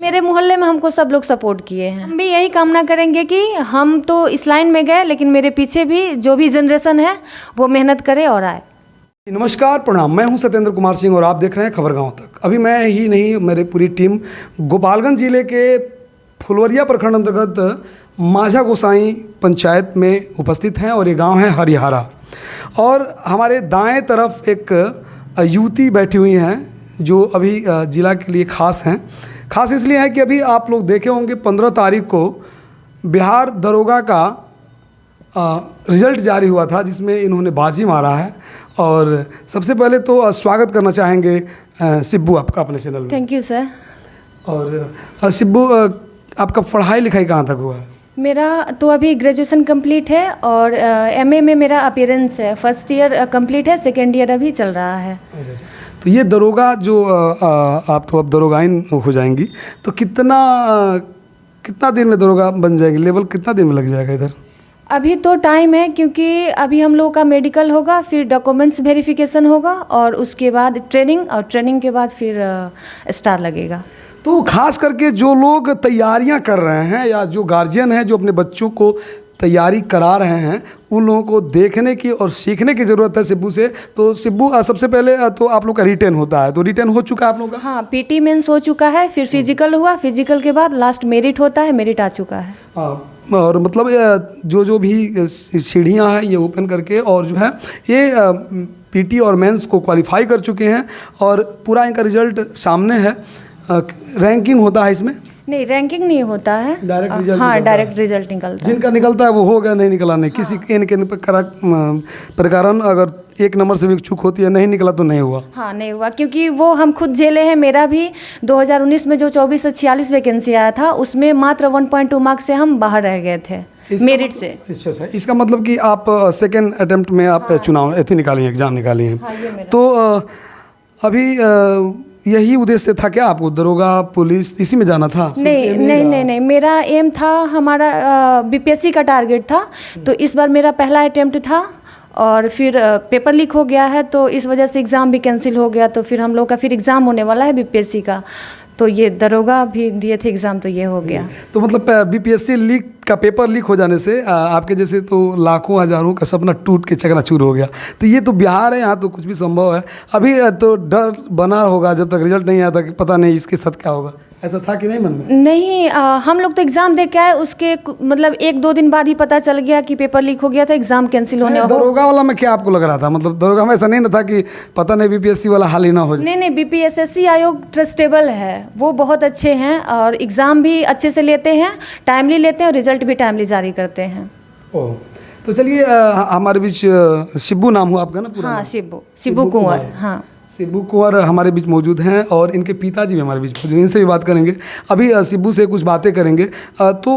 मेरे मोहल्ले में हमको सब लोग सपोर्ट किए हैं। हम भी यही कामना करेंगे कि हम तो इस लाइन में गए, लेकिन मेरे पीछे भी जो भी जनरेशन है वो मेहनत करे और आए। नमस्कार, प्रणाम। मैं हूं सत्येंद्र कुमार सिंह और आप देख रहे हैं खबर गांव तक। अभी मैं ही नहीं, मेरी पूरी टीम गोपालगंज जिले के फुलवरिया प्रखंड अंतर्गत माझा गोसाई पंचायत में उपस्थित हैं और ये गांव है हरिहारा। और हमारे दाएं तरफ एक युवती बैठी हुई हैं जो अभी जिला के लिए खास हैं। खास इसलिए है कि अभी आप लोग देखे होंगे 15 तारीख को बिहार दरोगा का रिजल्ट जारी हुआ था, जिसमें इन्होंने बाजी मारा है। और सबसे पहले तो स्वागत करना चाहेंगे सिब्बू आपका अपने चैनल में। Thank you sir. और सिब्बू, आपका पढ़ाई लिखाई कहाँ तक हुआ है? मेरा तो अभी ग्रेजुएशन कंप्लीट है और एमए में मेरा अपीयरेंस है। फर्स्ट ईयर कंप्लीट है, सेकेंड ईयर अभी चल रहा है। तो ये दरोगा जो आप तो अब दरोगाइन हो जाएंगी, तो कितना दिन में दरोगा बन जाएंगी? लेवल कितना दिन में लग जाएगा इधर? अभी तो टाइम है, क्योंकि अभी हम लोगों का मेडिकल होगा, फिर डॉक्यूमेंट्स वेरिफिकेशन होगा और उसके बाद ट्रेनिंग, और ट्रेनिंग के बाद फिर स्टार लगेगा। तो खास करके जो लोग तैयारियां कर रहे हैं या जो गार्जियन हैं जो अपने बच्चों को तैयारी करा रहे हैं, उन लोगों को देखने की और सीखने की ज़रूरत है सिब्बू से। तो सिब्बू, सबसे पहले तो आप लोग का रिटेन होता है, तो रिटेन हो चुका है आप लोग का? हाँ, पीटी मेंस हो चुका है, फिर फिजिकल हुआ, फिजिकल के बाद लास्ट मेरिट होता है, मेरिट आ चुका है। और मतलब जो भी सीढ़ियाँ हैं ये ओपन करके, और जो है ये पीटी और मेंस को क्वालिफाई कर चुके हैं और पूरा इनका रिजल्ट सामने है। रैंकिंग होता है इसमें? नहीं, रैंकिंग नहीं होता है, डायरेक्ट रिजल्ट। हाँ, डायरेक्ट रिजल्ट निकलता है। जिनका निकलता है वो हो गया, नहीं निकला नहीं। किसी के प्रकार अगर एक नंबर से भी चूक होती है, नहीं निकला तो नहीं हुआ। हाँ, नहीं हुआ, क्योंकि वो हम खुद झेले हैं। मेरा भी 2019 में जो 24 से 46 वैकेंसी आया था, उसमें मात्र 1.2 मार्क्स से हम बाहर रह गए थे मेरिट से। अच्छा, इसका मतलब कि आप सेकेंड अटेम्प्ट में आप चुनाव निकाली हैं, एग्जाम निकाली हैं। हाँ, तो अभी यही उद्देश्य था क्या आपको, दरोगा पुलिस इसी में जाना था? नहीं, मेरा एम था, हमारा बीपीएससी का टारगेट था। तो इस बार मेरा पहला अटेम्प्ट था और फिर पेपर लीक हो गया है, तो इस वजह से एग्ज़ाम भी कैंसिल हो गया। तो फिर हम लोग का फिर एग्ज़ाम होने वाला है बीपीएससी का, तो ये दरोगा भी दिए थे एग्ज़ाम, तो ये हो गया। तो मतलब बीपीएससी लीक का पेपर लीक हो जाने से आपके जैसे तो लाखों हज़ारों का सपना टूट के चकनाचूर हो गया। तो ये तो बिहार है, यहाँ तो कुछ भी संभव है। अभी तो डर बना होगा जब तक रिजल्ट नहीं आता कि पता नहीं इसके साथ क्या होगा, ऐसा था कि नहीं मन में? नहीं, हम लोग तो एग्ज़ाम दे के आए, उसके मतलब 1-2 दिन बाद ही पता चल गया कि पेपर लीक हो गया था, एग्ज़ाम कैंसिल होने। दरोगा वाला में क्या आपको लग रहा था? मतलब दरोगा में ऐसा नहीं ना था कि पता नहीं बीपीएससी वाला हाल ही ना हो जाए? नहीं, बीपीएसएससी आयोग ट्रस्टेबल है, वो बहुत अच्छे हैं और एग्ज़ाम भी अच्छे से लेते हैं, टाइमली लेते हैं और रिजल्ट भी टाइमली जारी करते हैं। ओह, तो चलिए, हमारे बीच सिब्बू नाम हुआ आपका ना पूरा? हाँ, सिब्बू कुंवर। हाँ, सिब्बू कुंवर हमारे बीच मौजूद हैं और इनके पिताजी भी हमारे बीच मौजूद हैं। इनसे भी बात करेंगे। अभी सिब्बू से कुछ बातें करेंगे। तो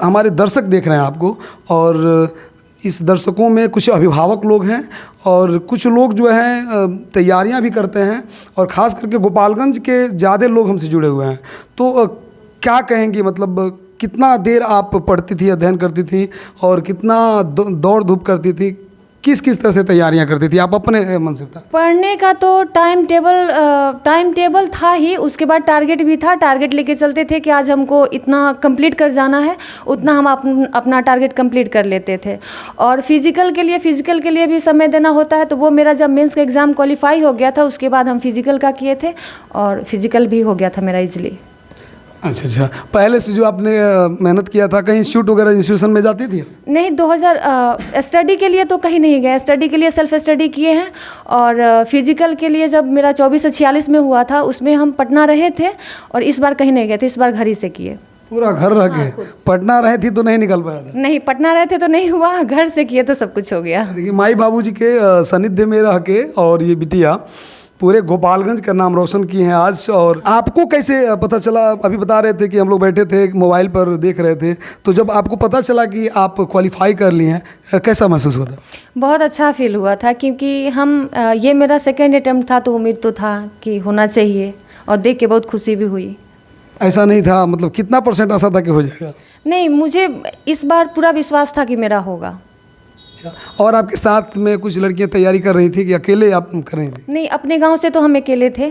हमारे दर्शक देख रहे हैं आपको, और इस दर्शकों में कुछ अभिभावक लोग हैं और कुछ लोग जो हैं तैयारियां भी करते हैं, और ख़ास करके गोपालगंज के ज़्यादा लोग हमसे जुड़े हुए हैं। तो क्या कहेंगी, मतलब कितना देर आप पढ़ती थी, अध्ययन करती थी, और कितना दौड़ धूप करती थी, किस तरह से तैयारियां करती थी आप अपने मन से? पढ़ने का तो टाइम टेबल था ही, उसके बाद टारगेट भी था। टारगेट लेके चलते थे कि आज हमको इतना कंप्लीट कर जाना है, उतना हम अपना टारगेट कंप्लीट कर लेते थे। और फिजिकल के लिए भी समय देना होता है, तो वो मेरा जब मेंस का एग्ज़ाम क्वालिफाई हो गया था, उसके बाद हम फिजिकल का किए थे और फिजिकल भी हो गया था मेरा इजीली। अच्छा, पहले से जो आपने मेहनत किया था, कहीं इंस्टीट्यूट वगैरह इंस्टीट्यूशन में जाती थी? नहीं, 2000 स्टडी के लिए तो कहीं नहीं गए। स्टडी के लिए सेल्फ स्टडी किए हैं, और फिजिकल के लिए जब मेरा 24 से 46 में हुआ था, उसमें हम पटना रहे थे, और इस बार कहीं नहीं गए थे, इस बार घर ही से किए। पूरा घर रह के? पटना रहे थी तो नहीं निकल पाया था? नहीं, पटना रहे थे तो नहीं हुआ, घर से किए तो सब कुछ हो गया। देखिए, माई बाबूजी के सानिध्य में रह के और ये बिटिया पूरे गोपालगंज का नाम रोशन किए हैं आज। और आपको कैसे पता चला? अभी बता रहे थे कि हम लोग बैठे थे मोबाइल पर देख रहे थे, तो जब आपको पता चला कि आप क्वालिफाई कर लिए हैं, कैसा महसूस होता? बहुत अच्छा फील हुआ था, क्योंकि ये मेरा सेकेंड अटेम्प्ट था, तो उम्मीद तो था कि होना चाहिए, और देख के बहुत खुशी भी हुई। ऐसा नहीं था, मतलब कितना % आशा था कि हो जाएगा? नहीं, मुझे इस बार पूरा विश्वास था कि मेरा होगा। अच्छा, और आपके साथ में कुछ लड़कियां तैयारी कर रही थी कि अकेले आप कर रही थी? नहीं, अपने गांव से तो हम अकेले थे।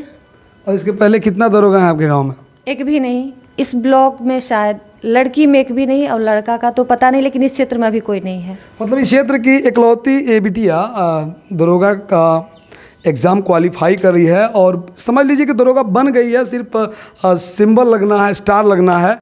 और इसके पहले कितना दरोगा है आपके गांव में? एक भी नहीं, इस ब्लॉक में शायद लड़की में एक भी नहीं, और लड़का का तो पता नहीं, लेकिन इस क्षेत्र में अभी कोई नहीं है। मतलब इस क्षेत्र की इकलौती ये बिटिया दरोगा का एग्ज़ाम क्वालिफाई कर रही है, और समझ लीजिए कि दरोगा बन गई है, सिर्फ सिंबल लगना है, स्टार लगना है।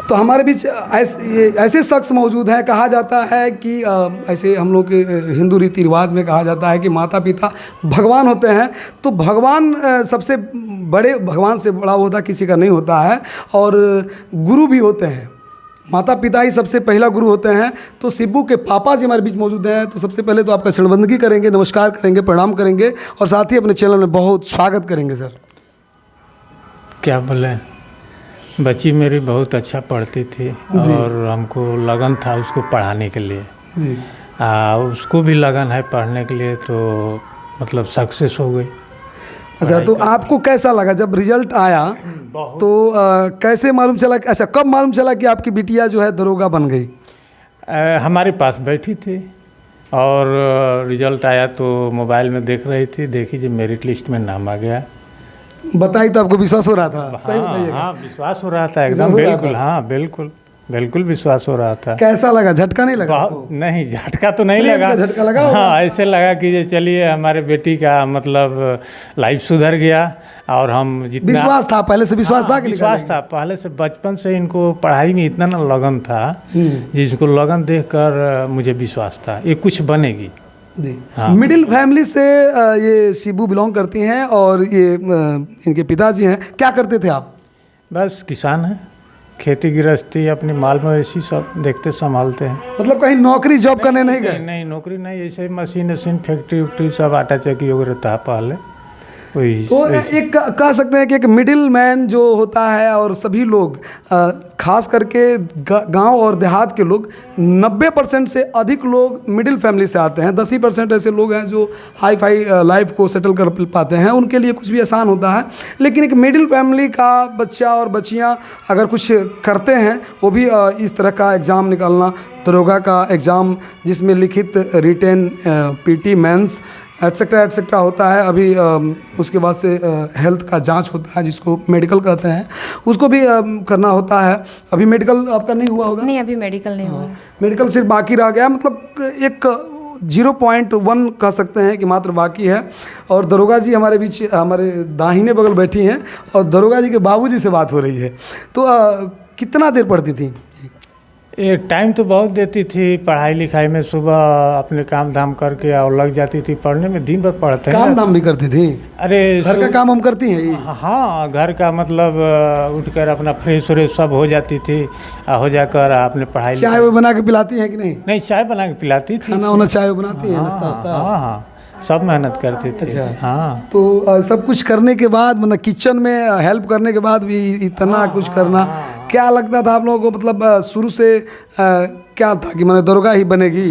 तो हमारे बीच ऐसे शख्स मौजूद हैं। कहा जाता है कि ऐसे हम लोग के हिंदू रीति रिवाज में कहा जाता है कि माता पिता भगवान होते हैं, तो भगवान सबसे बड़े, भगवान से बड़ा होता किसी का नहीं होता है, और गुरु भी होते हैं, माता पिता ही सबसे पहला गुरु होते हैं। तो शिबू के पापा जी हमारे बीच मौजूद हैं। तो सबसे पहले तो आपका क्षणबंदगी करेंगे, नमस्कार करेंगे, प्रणाम करेंगे, और साथ ही अपने चैनल में बहुत स्वागत करेंगे। सर क्या बोले, बच्ची मेरी बहुत अच्छा पढ़ती थी और हमको लगन था उसको पढ़ाने के लिए जी। उसको भी लगन है पढ़ने के लिए, तो मतलब सक्सेस हो गई। अच्छा, तो आपको कैसा लगा जब रिजल्ट आया? तो कैसे मालूम चला, अच्छा कब मालूम चला कि आपकी बिटिया जो है दरोगा बन गई? हमारे पास बैठी थी और रिजल्ट आया तो मोबाइल में देख रही थी, देखी जो मेरिट लिस्ट में नाम आ गया। बताई तो आपको विश्वास हो रहा था? सही बताइए। हाँ, विश्वास हो रहा था एकदम, बिल्कुल। हाँ, बिल्कुल बिल्कुल विश्वास हो रहा था। कैसा लगा? झटका नहीं लगा? नहीं, झटका तो नहीं लगा। झटका लगा? हाँ, ऐसे लगा कि ये चलिए हमारे बेटी का मतलब लाइफ सुधर गया, और हम जितना विश्वास था पहले से, विश्वास था कि विश्वास था पहले से, बचपन से इनको पढ़ाई में इतना ना लगन था, जिसको लगन देखकर मुझे विश्वास था ये कुछ बनेगी जी। हाँ। मिडिल फैमिली से ये शिबू बिलोंग करती हैं, और ये इनके पिताजी हैं। क्या करते थे आप? बस किसान है, खेती गृहस्थी, अपनी माल मवेशी सब देखते संभालते हैं। मतलब कहीं नौकरी जॉब करने नहीं गए? नहीं, नौकरी नहीं, ऐसे मशीन फैक्ट्री उक्ट्री सब आटा चक्की वगैरह था पहले वही। तो एक कह सकते हैं कि एक मिडिल मैन जो होता है, और सभी लोग खास करके गांव और देहात के लोग 90% से अधिक लोग मिडिल फैमिली से आते हैं। 10% ऐसे लोग हैं जो हाई फाई लाइफ को सेटल कर पाते हैं, उनके लिए कुछ भी आसान होता है। लेकिन एक मिडिल फैमिली का बच्चा और बच्चियां अगर कुछ करते हैं, वो भी इस तरह का एग्ज़ाम निकालना, दरोगा का एग्ज़ाम जिसमें लिखित, रिटेन, पीटी, मेंस एटसेट्रा होता है। अभी उसके बाद से हेल्थ का जांच होता है, जिसको मेडिकल कहते हैं, उसको भी करना होता है। अभी मेडिकल आपका नहीं हुआ होगा? नहीं, अभी मेडिकल नहीं हुआ। मेडिकल सिर्फ बाकी रह गया, मतलब एक 0.1 कह सकते हैं कि मात्र बाकी है। और दरोगा जी हमारे बीच, हमारे दाहिने बगल बैठी हैं, और दरोगा जी के बाबूजी से बात हो रही है। तो कितना देर पढ़ती थी? ये टाइम तो बहुत देती थी पढ़ाई लिखाई में, सुबह अपने काम धाम करके और लग जाती थी पढ़ने में, दिन भर पढ़ते हैं। काम धाम भी करती थी? अरे घर का काम हम करती हैं? हाँ, घर का मतलब उठकर अपना फ्रेश व्रेश सब हो जाती थी, हो जाकर आपने पढ़ाई। चाय वो बना के पिलाती हैं कि नहीं? नहीं, चाय बना के पिलाती थी। खाना वाना चाय बनाती हैं, नाश्ता वास्ता? हाँ, सब मेहनत करती थी। अच्छा। हाँ, तो सब कुछ करने के बाद, मतलब किचन में हेल्प करने के बाद भी इतना कुछ करना, क्या लगता था आप लोगों को? मतलब शुरू से क्या था कि मैंने दरोगा ही बनेगी?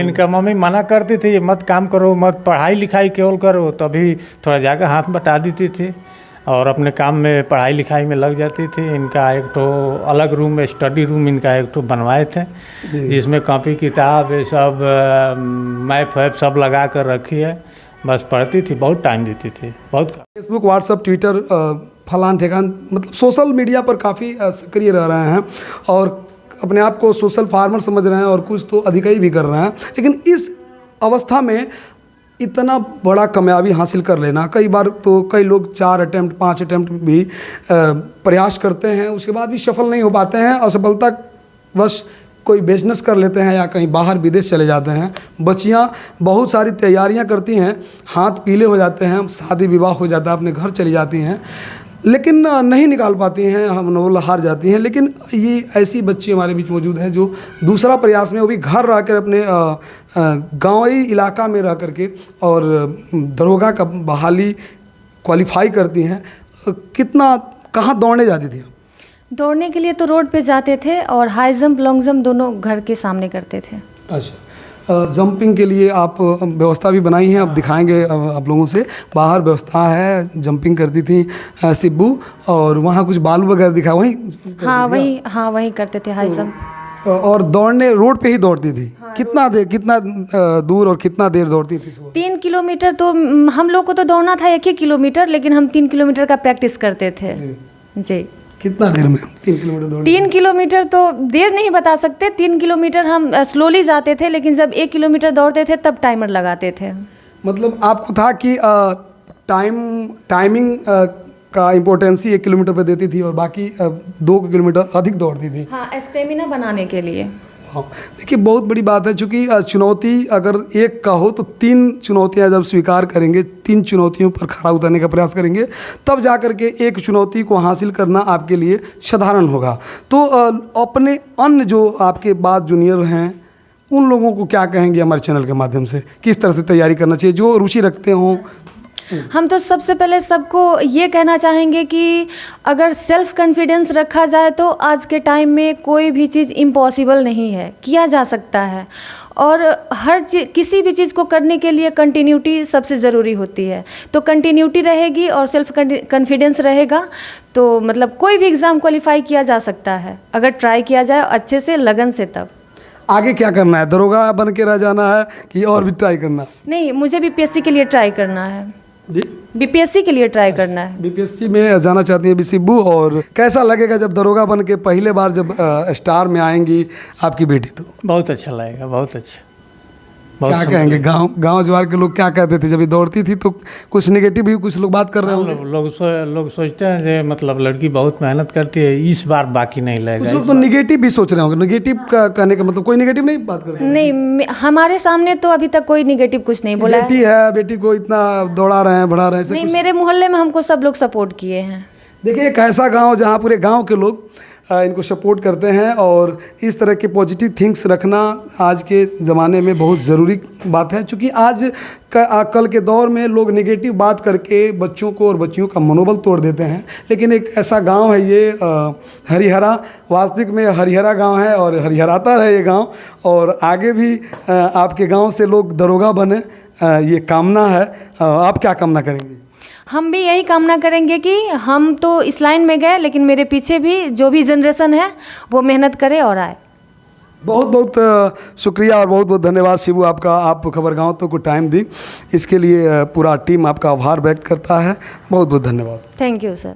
इनका मम्मी मना करती थी, मत काम करो, मत पढ़ाई लिखाई केवल करो, तभी थोड़ा जाकर हाथ बटा देती थी और अपने काम में, पढ़ाई लिखाई में लग जाती थी। इनका एक तो अलग रूम में, स्टडी रूम इनका एक तो बनवाए थे, जिसमें कॉपी किताब ये सब मैप वैप सब लगा कर रखी है। बस पढ़ती थी, बहुत टाइम देती थी, बहुत। फेसबुक, व्हाट्सअप, ट्विटर, फलान ठेकान, मतलब सोशल मीडिया पर काफ़ी सक्रिय रह रहे हैं, और अपने आप को सोशल फार्मर समझ रहे हैं, और कुछ तो अधिकारी भी कर रहे हैं। लेकिन इस अवस्था में इतना बड़ा कामयाबी हासिल कर लेना, कई बार तो कई लोग 4 अटैम्प्ट 5 अटैम्प्ट भी प्रयास करते हैं, उसके बाद भी सफल नहीं हो पाते हैं, असफलता बस कोई बिजनेस कर लेते हैं या कहीं बाहर विदेश चले जाते हैं। बच्चियां बहुत सारी तैयारियां करती हैं, हाथ पीले हो जाते हैं, शादी विवाह हो जाता है, अपने घर चली जाती हैं, लेकिन नहीं निकाल पाती हैं, हम लोग हार जाती हैं। लेकिन ये ऐसी बच्ची हमारे बीच मौजूद है जो दूसरा प्रयास में, वो भी घर रह कर, अपने गाँवी इलाका में रह करके, और दरोगा का बहाली क्वालिफाई करती हैं। कितना, कहाँ दौड़ने जाती थी? दौड़ने के लिए तो रोड पे जाते थे, और हाई जंप, लॉन्ग जंप दोनों घर के सामने करते थे। अच्छा, जंपिंग के लिए आप व्यवस्था भी बनाई है, अब दिखाएंगे आप लोगों से। बाहर व्यवस्था है, जंपिंग करती थी शिबू, और वहाँ कुछ बालू वगैरह दिखा, वहीं? हाँ, वहीं करते थे हाई जंप। और दौड़ने रोड पे ही दौड़ती थी? हाँ, कितना दूर और कितना देर दौड़ती थी? 3 किलोमीटर। तो हम लोग को तो दौड़ना था 1 ही किलोमीटर, लेकिन हम 3 किलोमीटर का प्रैक्टिस करते थे जी। कितना देर में 3 किलोमीटर दौड़ 3 किलोमीटर तो देर नहीं बता सकते, 3 किलोमीटर हम स्लोली जाते थे, लेकिन जब 1 किलोमीटर दौड़ते थे तब टाइमर लगाते थे। मतलब आपको था कि टाइमिंग का इम्पोर्टेंस ही 1 किलोमीटर पे देती थी और बाकी 2 किलोमीटर अधिक दौड़ती थी। हाँ, स्टेमिना बनाने के लिए। हाँ, देखिए बहुत बड़ी बात है, चूँकि चुनौती अगर एक का हो तो 3 चुनौतियां जब स्वीकार करेंगे, 3 चुनौतियों पर खरा उतरने का प्रयास करेंगे, तब जा कर के एक चुनौती को हासिल करना आपके लिए साधारण होगा। तो अपने अन्य जो आपके बाद जूनियर हैं उन लोगों को क्या कहेंगे हमारे चैनल के माध्यम से, किस तरह से तैयारी करना चाहिए जो रुचि रखते हों? हम तो सबसे पहले सबको ये कहना चाहेंगे कि अगर सेल्फ कॉन्फिडेंस रखा जाए तो आज के टाइम में कोई भी चीज़ इम्पॉसिबल नहीं है, किया जा सकता है। और हर चीज़, किसी भी चीज़ को करने के लिए कंटिन्यूटी सबसे ज़रूरी होती है। तो कंटिन्यूटी रहेगी और सेल्फ कॉन्फिडेंस रहेगा तो मतलब कोई भी एग्ज़ाम क्वालिफाई किया जा सकता है अगर ट्राई किया जाए अच्छे से, लगन से। तब आगे क्या करना है? दरोगा बन के रह जाना है कि और भी ट्राई करना? नहीं, मुझे बीपीएससी के लिए ट्राई करना है। जी, बीपीएससी के लिए ट्राई करना है। बीपीएससी में जाना चाहती हैं बिसिब्बू। और कैसा लगेगा जब दरोगा बन के पहले बार जब स्टार में आएंगी आपकी बेटी? तो बहुत अच्छा लगेगा, बहुत अच्छा। क्या कहेंगे गांव जवार के लोग क्या कहते थे जब ये दौड़ती थी? तो कुछ नेगेटिव भी कुछ लोग बात कर रहे होंगे। लोग सोचते हैं कि मतलब लड़की बहुत मेहनत करती है, इस बार बाकी नहीं कुछ लगेगा। लोग तो नेगेटिव भी सोच रहे होंगे। नेगेटिव का कहने का मतलब कोई नेगेटिव नहीं बात कर रहे? नहीं, हमारे सामने तो अभी तक कोई निगेटिव कुछ नहीं बोला है। बेटी है, बेटी को इतना दौड़ा रहे हैं, बढ़ा रहे हैं, नहीं, मेरे मोहल्ले में हमको सब लोग सपोर्ट किए हैं। देखिए एक ऐसा गांव जहां पूरे गांव के लोग इनको सपोर्ट करते हैं और इस तरह के पॉजिटिव थिंग्स रखना आज के ज़माने में बहुत ज़रूरी बात है। क्योंकि आज कल के दौर में लोग नेगेटिव बात करके बच्चों को और बच्चियों का मनोबल तोड़ देते हैं। लेकिन एक ऐसा गांव है ये हरिहरा, वास्तविक में हरिहरा गांव है और हरिहराता रहे ये गांव, और आगे भी आपके गांव से लोग दरोगा बने, ये कामना है। आप क्या कामना करेंगे? हम भी यही कामना करेंगे कि हम तो इस लाइन में गए, लेकिन मेरे पीछे भी जो भी जनरेशन है वो मेहनत करे और आए। बहुत बहुत शुक्रिया और बहुत बहुत धन्यवाद शिबू आपका। आप खबरगांव तो को टाइम दी, इसके लिए पूरा टीम आपका आभार व्यक्त करता है। बहुत बहुत धन्यवाद। Thank you sir.